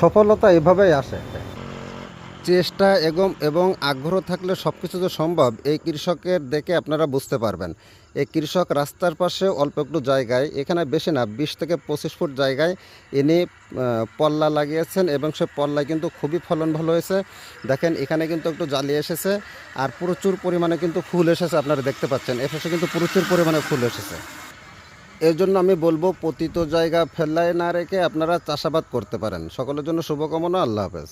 সফলতা এভাবেই আসে। চেষ্টা এবং আগ্রহ থাকলে সব কিছু যে সম্ভব এই কৃষকের দেখে আপনারা বুঝতে পারবেন। এই কৃষক রাস্তার পাশে অল্প একটু জায়গায়, এখানে বেশি না ২০ থেকে ২৫ ফুট জায়গায় ইনি পল্লা লাগিয়েছেন এবং সে পল্লায় কিন্তু খুবই ফলন ভালো হয়েছে। দেখেন এখানে কিন্তু একটু জালি এসেছে আর প্রচুর পরিমাণে কিন্তু ফুল এসেছে, আপনারা দেখতে পাচ্ছেন এপাশে কিন্তু প্রচুর পরিমাণে ফুল এসেছে। এর জন্য আমি বলবো পতিত জায়গা ফেলায় না রেখে আপনারা চাষাবাদ করতে পারেন। সকলের জন্য শুভকামনা। আল্লাহ হাফেজ।